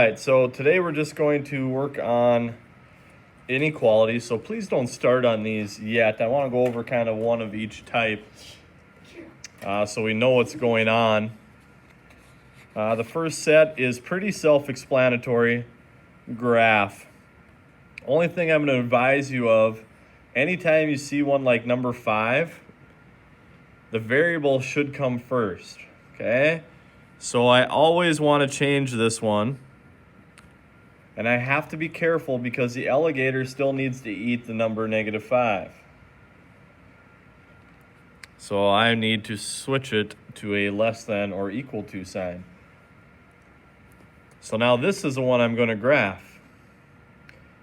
All right, so today we're just going to work on inequalities. So please don't start on these yet. I want to go over kind of one of each type so we know what's going on. The first set is pretty self-explanatory, graph. Only thing I'm going to advise you of, anytime you see one like number 5, the variable should come first, okay? So I always want to change this one. And I have to be careful because the alligator still needs to eat the number -5. So I need to switch it to a less than or equal to sign. So now this is the one I'm going to graph.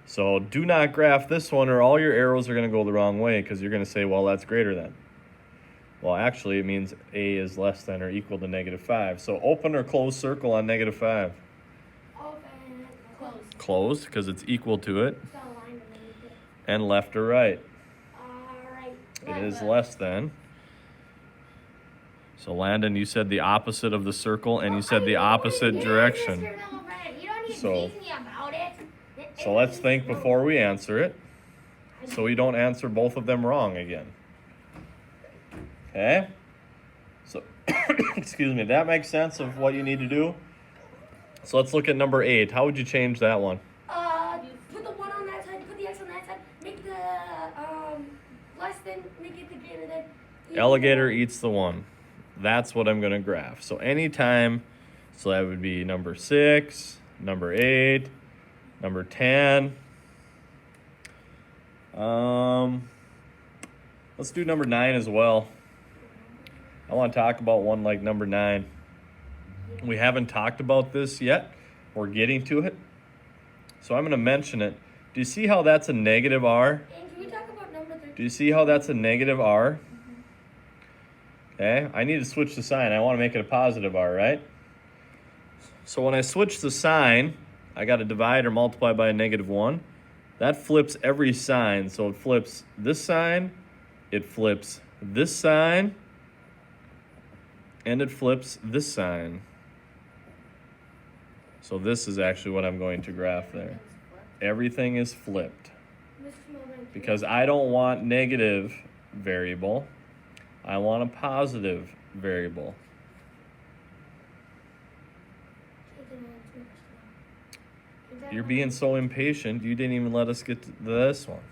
So do not graph this one or all your arrows are going to go the wrong way because you're going to say, well, that's greater than. Well, actually, it means A is less than or equal to -5. So open or close circle on -5. Closed because it's equal to it. And left or right. It is less than. So Landon, you said the opposite of the circle and you said the opposite direction. So let's think before we answer it, so we don't answer both of them wrong again. Okay? So excuse me, that makes sense of what you need to do? So let's look at number 8. How would you change that one? Put the 1 on that side, put the X on that side, make the less than, make it the greater than. Alligator eats the 1. That's what I'm going to graph. So anytime, so that would be number 6, number 8, number 10. Let's do number 9 as well. I want to talk about one like number 9. We haven't talked about this yet. We're getting to it. So I'm going to mention it. Do you see how that's a negative R? And can we talk about number 13? Do you see how that's a negative R? Okay, I need to switch the sign. I want to make it a positive R, right? So when I switch the sign, I got to divide or multiply by a -1. That flips every sign. So it flips this sign, it flips this sign, and it flips this sign. So this is actually what I'm going to graph there. Everything is flipped. Because I don't want negative variable. I want a positive variable. You're being so impatient, you didn't even let us get to this one.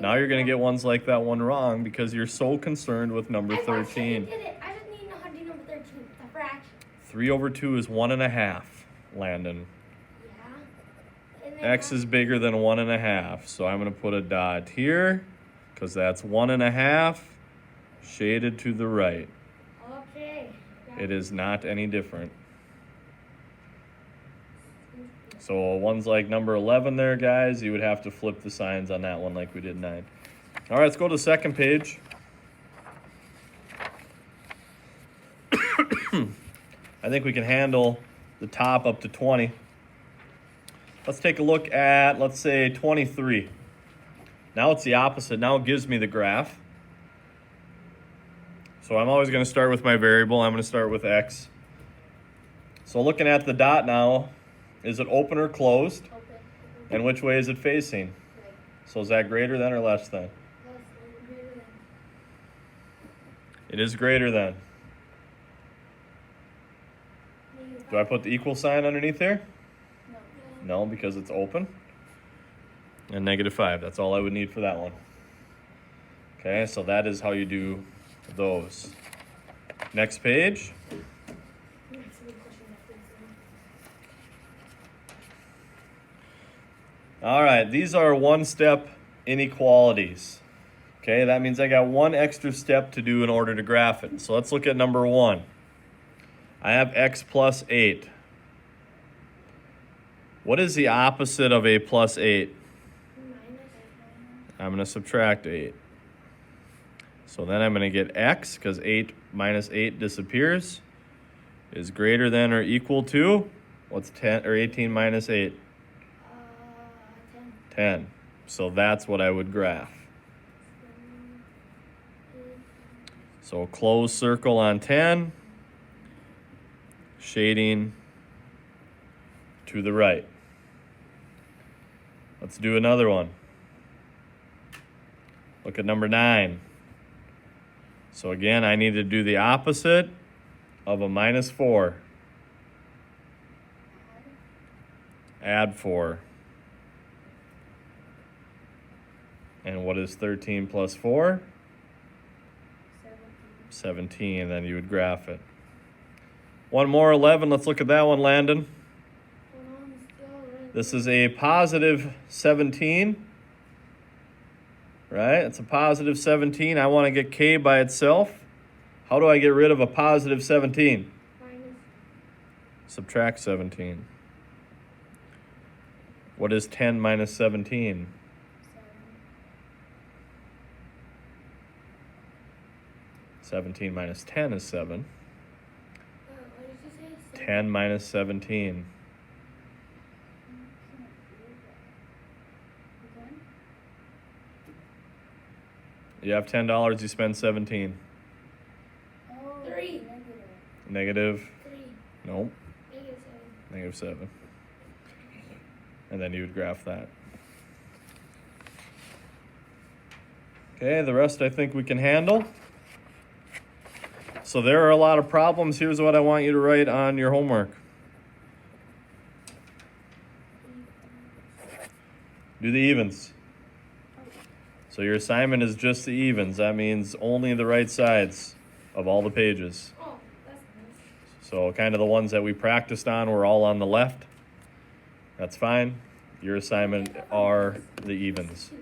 Now you're going to get ones like that one wrong because you're so concerned with number 13. I just need to know how to do number 13. It's a fraction. 3/2 is 1.5, Landon. Yeah. X is bigger than 1.5, so I'm going to put a dot here because that's 1.5 shaded to the right. Okay. It is not any different. So ones like number 11 there, guys, you would have to flip the signs on that one like we did 9. All right, let's go to the second page. I think we can handle the top up to 20. Let's take a look at, let's say, 23. Now it's the opposite. Now it gives me the graph. So I'm always going to start with my variable. I'm going to start with X. So looking at the dot now, is it open or closed? Open. And which way is it facing? Right. So is that greater than or less than? Greater than. It is greater than. Do I put the equal sign underneath there? No. No, because it's open. And -5. That's all I would need for that one. Okay, so that is how you do those. Next page. All right, these are one-step inequalities. Okay, that means I got one extra step to do in order to graph it. So let's look at number 1. I have X plus 8. What is the opposite of a plus 8? I'm going to subtract 8. So then I'm going to get X, because 8 minus 8 disappears, is greater than or equal to, what's 10 or 18 minus 8? 10. So that's what I would graph. So close circle on 10, shading to the right. Let's do another one. Look at number 9. So again, I need to do the opposite of a minus 4. Add 4. And what is 13 plus 4? 17. Then you would graph it. One more, 11. Let's look at that one, Landon. This is a positive 17. Right? It's a positive 17. I want to get k by itself. How do I get rid of a positive 17? Minus. Subtract 17. What is 10 minus 17? 17 minus 10 is 7. What did you say? 10 minus 17. You have $10, you spend 17. 3. Negative? 3. Nope. Negative 7. Negative 7. And then you would graph that. Okay, the rest I think we can handle. So there are a lot of problems. Here's what I want you to write on your homework. Do the evens. So your assignment is just the evens. That means only the right sides of all the pages. Oh, that's nice. So kind of the ones that we practiced on were all on the left. That's fine. Your assignment are the evens.